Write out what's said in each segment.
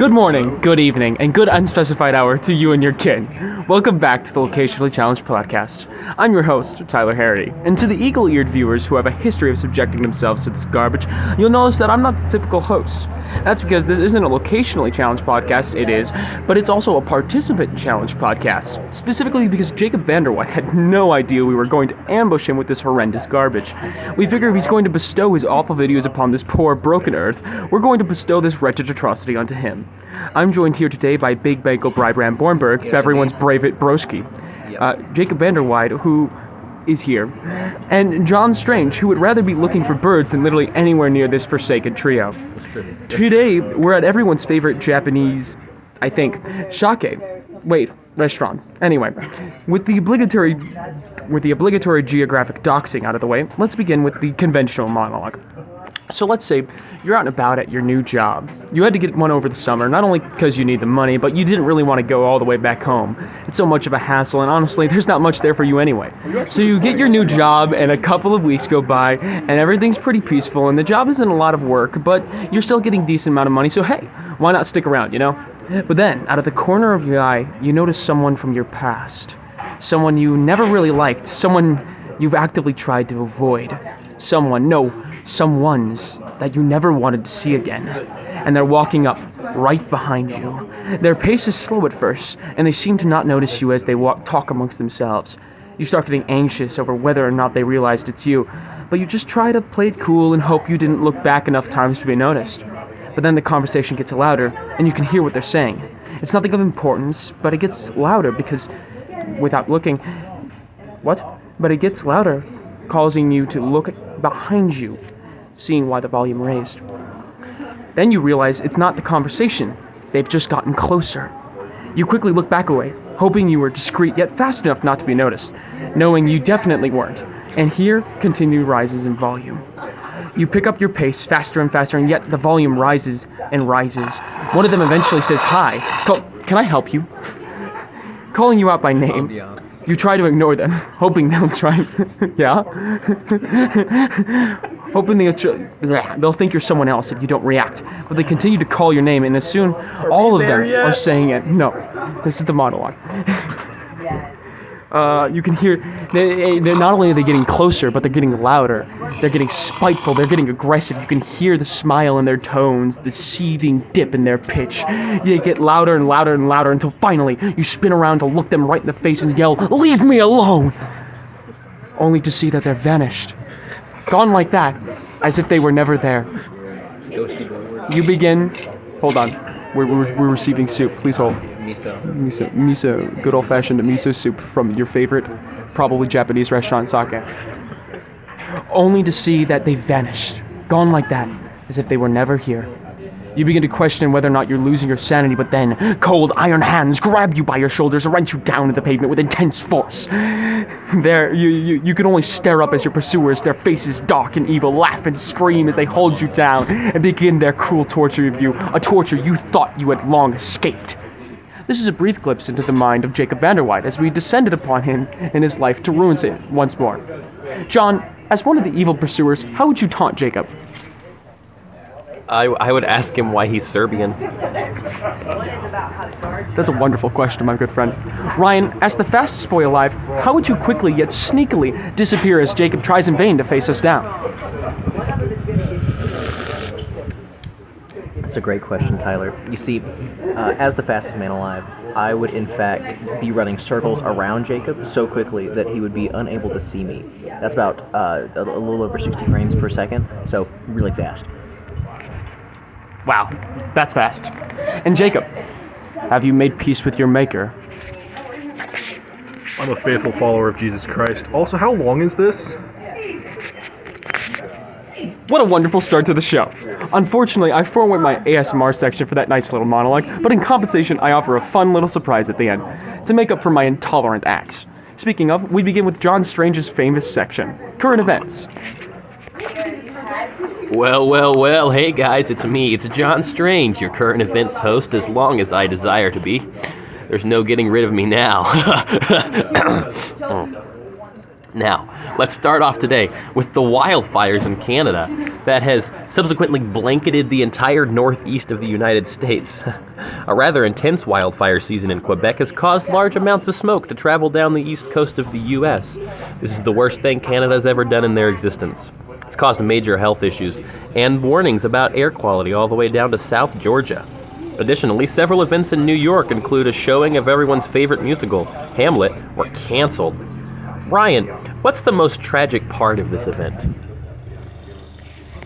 Good morning, good evening, and good unspecified hour to you and your kin. Welcome back to the Locationally Challenged Podcast. I'm your host, Tyler Harity, and to the eagle-eared viewers who have a history of subjecting themselves to this garbage, you'll notice that I'm not the typical host. That's because this isn't a Locationally Challenged Podcast, it is, but it's also a Participant Challenged Podcast, specifically because Jacob Vander Weide had no idea we were going to ambush him with this horrendous garbage. We figure if he's going to bestow his awful videos upon this poor, broken earth, we're going to bestow this wretched atrocity onto him. I'm joined here today by Big Bagel Brybram Bornberg, everyone's Braveit Broski, Jacob Vander Weide, who is here, and John Strange, who would rather be looking for birds than literally anywhere near this forsaken trio. Today, we're at everyone's favorite Japanese, I think, restaurant. Anyway, with the obligatory geographic doxing out of the way, let's begin with the conventional monologue. So let's say you're out and about at your new job. You had to get one over the summer, not only because you need the money, but you didn't really want to go all the way back home. It's so much of a hassle, and honestly, there's not much there for you anyway. So you get your new job, and a couple of weeks go by, and everything's pretty peaceful, and the job isn't a lot of work, but you're still getting a decent amount of money, so hey, why not stick around, you know? But then, out of the corner of your eye, you notice someone from your past. Someone you never really liked, someone you've actively tried to avoid. Someones that you never wanted to see again. And they're walking up right behind you. Their pace is slow at first, and they seem to not notice you as they talk amongst themselves. You start getting anxious over whether or not they realized it's you, but you just try to play it cool and hope you didn't look back enough times to be noticed. But then the conversation gets louder, and you can hear what they're saying. It's nothing of importance, but it gets louder because, without looking... But it gets louder, causing you to look behind you, seeing why the volume raised. Then you realize it's not the conversation. They've just gotten closer. You quickly look back away, hoping you were discreet yet fast enough not to be noticed, knowing you definitely weren't. And here, continued rises in volume. You pick up your pace faster and faster, and yet the volume rises and rises. One of them eventually says, "Hi, can I help you?" Calling you out by name. You try to ignore them, hoping they'll try... Hoping they'll think you're someone else if you don't react. But they continue to call your name, and soon all of them are saying it. No, this is the monologue. You can hear... They're not only are they getting closer, but they're getting louder. They're getting spiteful. They're getting aggressive. You can hear the smile in their tones, the seething dip in their pitch. They get louder and louder and louder until finally you spin around to look them right in the face and yell, "Leave me alone!" Only to see that they're vanished. Gone like that, as if they were never there. You begin... Hold on. We're receiving soup. Please hold. Miso. Good old-fashioned miso soup from your favorite, probably Japanese restaurant, sake. Only to see that they vanished. Gone like that, as if they were never here. You begin to question whether or not you're losing your sanity, but then cold iron hands grab you by your shoulders and wrench you down to the pavement with intense force. There, you can only stare up as your pursuers, their faces dark and evil, laugh and scream as they hold you down and begin their cruel torture of you, a torture you thought you had long escaped. This is a brief glimpse into the mind of Jacob Vander Weide as we descended upon him in his life to ruin it once more. John, as one of the evil pursuers, how would you taunt Jacob? I would ask him why he's Serbian. That's a wonderful question, my good friend. Ryan, as the fastest boy alive, how would you quickly yet sneakily disappear as Jacob tries in vain to face us down? That's a great question, Tyler. You see, as the fastest man alive, I would in fact be running circles around Jacob so quickly that he would be unable to see me. That's about a little over 60 frames per second, so really fast. Wow, that's fast. And Jacob, have you made peace with your maker? I'm a faithful follower of Jesus Christ. Also, how long is this? What a wonderful start to the show. Unfortunately, I forewent my ASMR section for that nice little monologue, but in compensation, I offer a fun little surprise at the end, to make up for my intolerant acts. Speaking of, we begin with John Strange's famous section, Current Events. Well, hey guys, it's me. It's John Strange, your current events host as long as I desire to be. There's no getting rid of me now. Now, let's start off today with the wildfires in Canada that has subsequently blanketed the entire northeast of the United States. A rather intense wildfire season in Quebec has caused large amounts of smoke to travel down the east coast of the U.S. This is the worst thing Canada's ever done in their existence. It's caused major health issues and warnings about air quality all the way down to South Georgia. Additionally, several events in New York include a showing of everyone's favorite musical, Hamlet, were canceled. Ryan, what's the most tragic part of this event?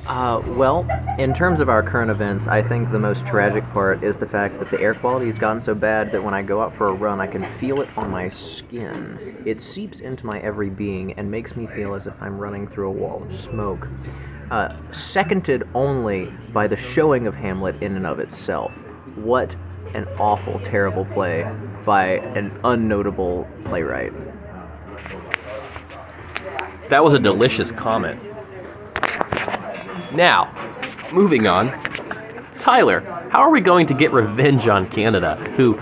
Well, in terms of our current events, I think the most tragic part is the fact that the air quality has gotten so bad that when I go out for a run, I can feel it on my skin. It seeps into my every being and makes me feel as if I'm running through a wall of smoke. Seconded only by the showing of Hamlet in and of itself. What an awful, terrible play by an unnotable playwright. That was a delicious comment. Now, moving on. Tyler, how are we going to get revenge on Canada, who,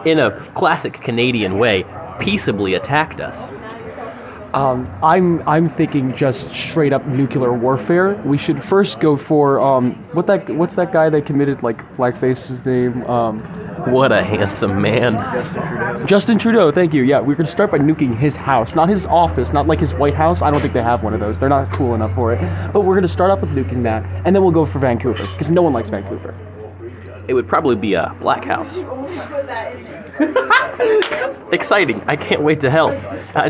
in a classic Canadian way, peaceably attacked us? I'm thinking just straight up nuclear warfare. We should first go for what's that guy that committed blackface's name? What a handsome man. Justin Trudeau, thank you. Yeah, we're gonna start by nuking his house, not his office, not like his White House. I don't think they have one of those. They're not cool enough for it. But we're gonna start off with nuking that, and then we'll go for Vancouver because no one likes Vancouver. It would probably be a black house. Exciting. I can't wait to help.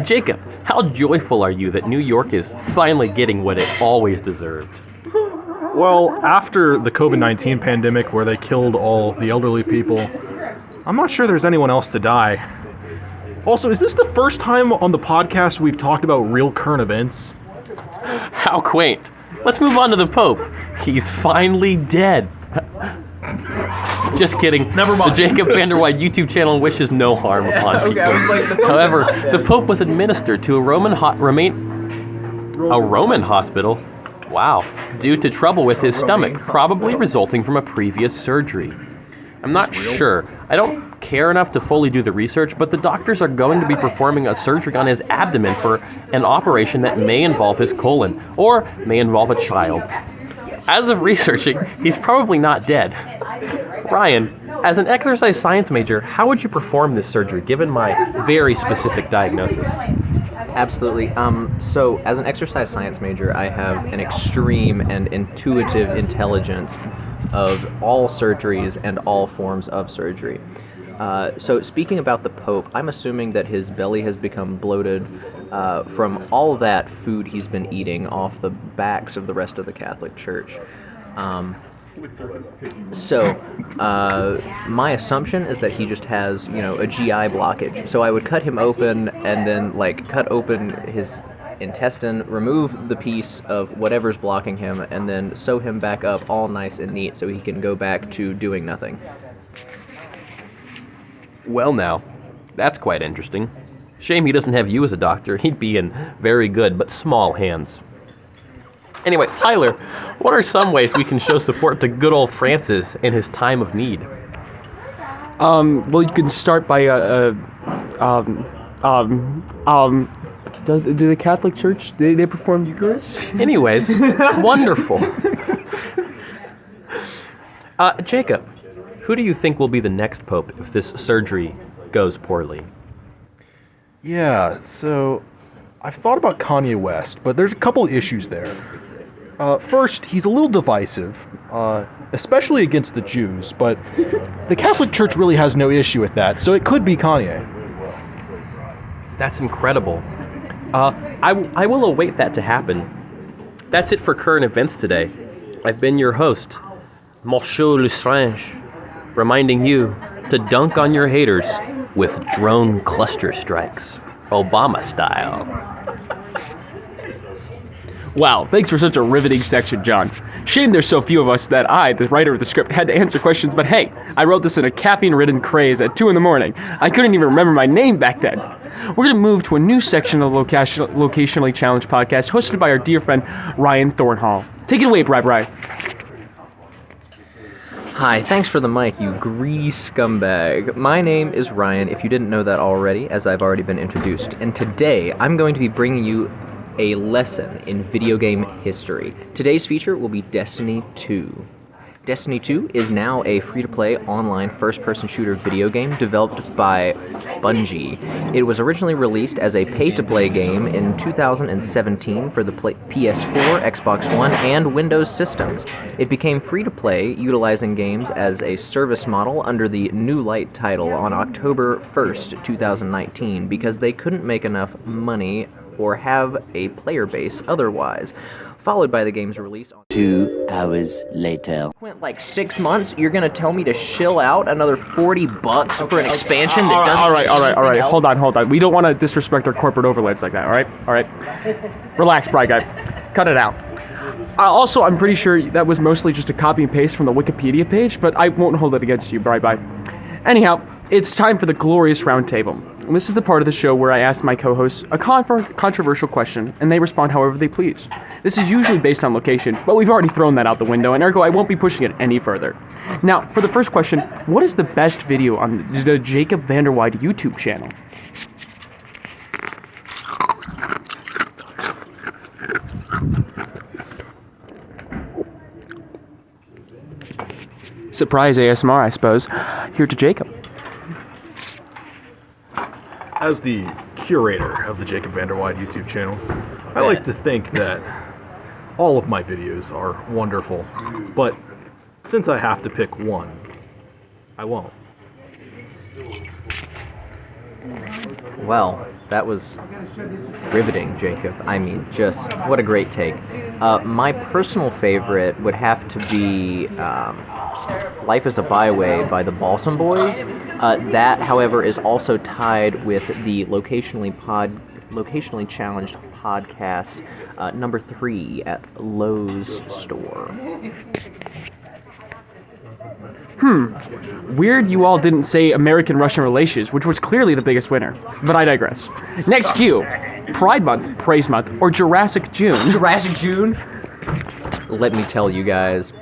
Jacob, how joyful are you that New York is finally getting what it always deserved? Well, after the COVID-19 pandemic where they killed all the elderly people, I'm not sure there's anyone else to die. Also, is this the first time on the podcast we've talked about real current events? How quaint. Let's move on to the Pope. He's finally dead. Just kidding. Never mind. The Jacob Vander Weide YouTube channel wishes no harm upon people. However, the Pope was administered to a Roman hospital. Wow. Due to trouble with his stomach, probably resulting from a previous surgery. I'm not sure. I don't care enough to fully do the research, but the doctors are going to be performing a surgery on his abdomen for an operation that may involve his colon, or may involve a child. As of researching, he's probably not dead. Ryan, as an exercise science major, how would you perform this surgery, given my very specific diagnosis? Absolutely. So, as an exercise science major, I have an extreme and intuitive intelligence of all surgeries and all forms of surgery. So, speaking about the Pope, I'm assuming that his belly has become bloated from all that food he's been eating off the backs of the rest of the Catholic Church. My assumption is that he just has, a GI blockage. So I would cut him open and then, cut open his intestine, remove the piece of whatever's blocking him, and then sew him back up all nice and neat so he can go back to doing nothing. Well now, that's quite interesting. Shame he doesn't have you as a doctor. He'd be in very good but small hands. Anyway, Tyler, what are some ways we can show support to good old Francis in his time of need? Well, you can start by do the Catholic Church they perform Eucharist? Anyways, wonderful. Jacob, who do you think will be the next pope if this surgery goes poorly? Yeah, so I've thought about Kanye West, but there's a couple issues there. First, he's a little divisive, especially against the Jews, but the Catholic Church really has no issue with that, so it could be Kanye. That's incredible. I will await that to happen. That's it for current events today. I've been your host, Monsieur Lestrange, reminding you to dunk on your haters with drone cluster strikes, Obama style. Wow, thanks for such a riveting section, John. Shame there's so few of us that I, the writer of the script, had to answer questions, but hey, I wrote this in a caffeine-ridden craze at 2 a.m. I couldn't even remember my name back then. We're going to move to a new section of the Locationally Challenged Podcast, hosted by our dear friend, Ryan Thornhall. Take it away, Bri. Hi, thanks for the mic, you greedy scumbag. My name is Ryan, if you didn't know that already, as I've already been introduced. And today, I'm going to be bringing you a lesson in video game history. Today's feature will be Destiny 2. Destiny 2 is now a free-to-play online first-person shooter video game developed by Bungie. It was originally released as a pay-to-play game in 2017 for the PS4, Xbox One, and Windows systems. It became free-to-play, utilizing games as a service model under the New Light title on October 1st, 2019, because they couldn't make enough money or have a player base otherwise. Followed by the game's release on 2 hours later. Went like 6 months. You're gonna tell me to shill out another $40 for an expansion that doesn't. All right. else? Hold on. We don't want to disrespect our corporate overlords like that. All right. Relax, Bry Guy. Cut it out. Also, I'm pretty sure that was mostly just a copy and paste from the Wikipedia page, but I won't hold it against you, Bry Guy. Anyhow, it's time for the glorious roundtable. And this is the part of the show where I ask my co-hosts a controversial question, and they respond however they please. This is usually based on location, but we've already thrown that out the window, and ergo I won't be pushing it any further. Now, for the first question, what is the best video on the Jacob Vander Weide YouTube channel? Surprise ASMR, I suppose. Here to Jacob. As the curator of the Jacob Vander Weide YouTube channel, I like to think that all of my videos are wonderful, but since I have to pick one, I won't. Well, that was riveting, Jacob. I mean, just what a great take. My personal favorite would have to be Life is a Byway by the Balsam Boys. That, however, is also tied with the Locationally Challenged Podcast, number 3 at Lowe's store. Weird you all didn't say American-Russian relations, which was clearly the biggest winner. But I digress. Next cue. Pride Month, Praise Month, or Jurassic June. Jurassic June? Let me tell you guys.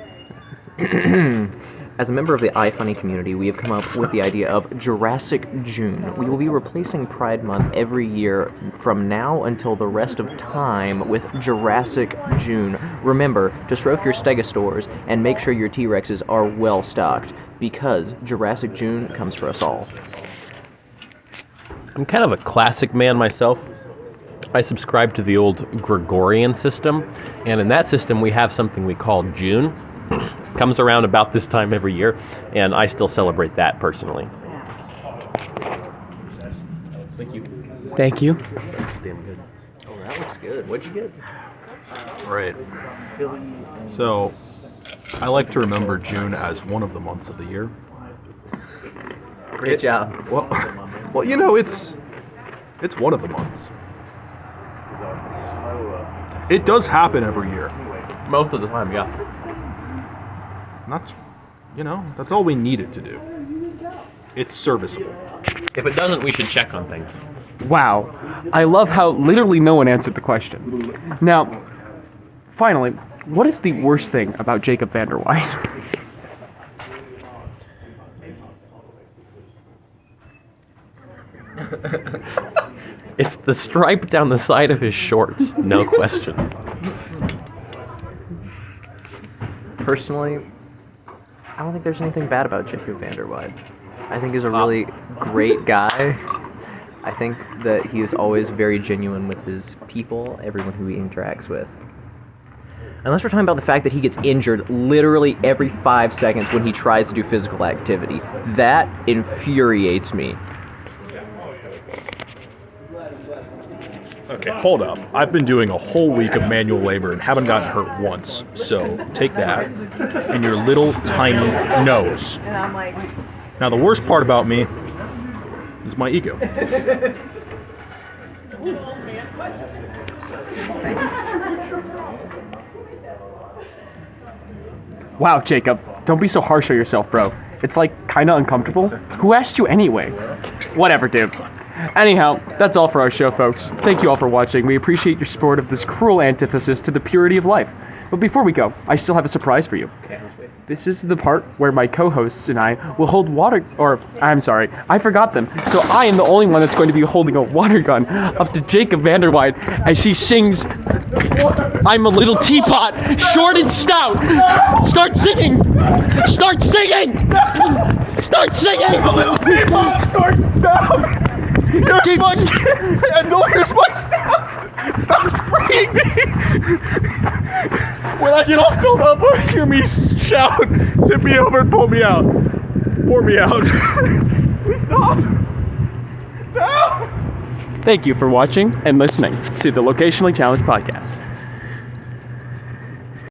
As a member of the iFunny community, we have come up with the idea of Jurassic June. We will be replacing Pride Month every year from now until the rest of time with Jurassic June. Remember to stroke your stegosaurs and make sure your T-Rexes are well stocked, because Jurassic June comes for us all. I'm kind of a classic man myself. I subscribe to the old Gregorian system, and in that system we have something we call June. Comes around about this time every year, and I still celebrate that personally. Thank you. Damn good. Oh, that looks good. What'd you get? Right. So, I like to remember June as one of the months of the year. Great job. Well, you know, it's one of the months. It does happen every year. Most of the time, yeah. And that's all we need it to do. It's serviceable. If it doesn't, we should check on things. Wow. I love how literally no one answered the question. Now, finally, what is the worst thing about Jacob Vander Weide? It's the stripe down the side of his shorts, no question. Personally, I don't think there's anything bad about Jacob Vander Weide. I think he's a really great guy. I think that he is always very genuine with his people, everyone who he interacts with. Unless we're talking about the fact that he gets injured literally every 5 seconds when he tries to do physical activity. That infuriates me. Okay, hold up. I've been doing a whole week of manual labor and haven't gotten hurt once. So take that and your little tiny nose. Now the worst part about me is my ego. Wow, Jacob, don't be so harsh on yourself, bro. It's like kinda uncomfortable. Who asked you anyway? Whatever, dude. Anyhow, that's all for our show, folks. Thank you all for watching. We appreciate your support of this cruel antithesis to the purity of life. But before we go, I still have a surprise for you. Okay, let's wait. This is the part where my co-hosts and I will hold I'm sorry, I forgot them. So I am the only one that's going to be holding a water gun up to Jacob Vander Weide as he sings, I'm a little teapot, short and stout. Start singing! Start singing! Start singing! A little teapot, short and stout. Here's my stout. Stop spraying me. When I get all filled up, hear me shout, tip me over and pull me out. Pour me out. Please stop. No! Thank you for watching and listening to the Locationally Challenged Podcast.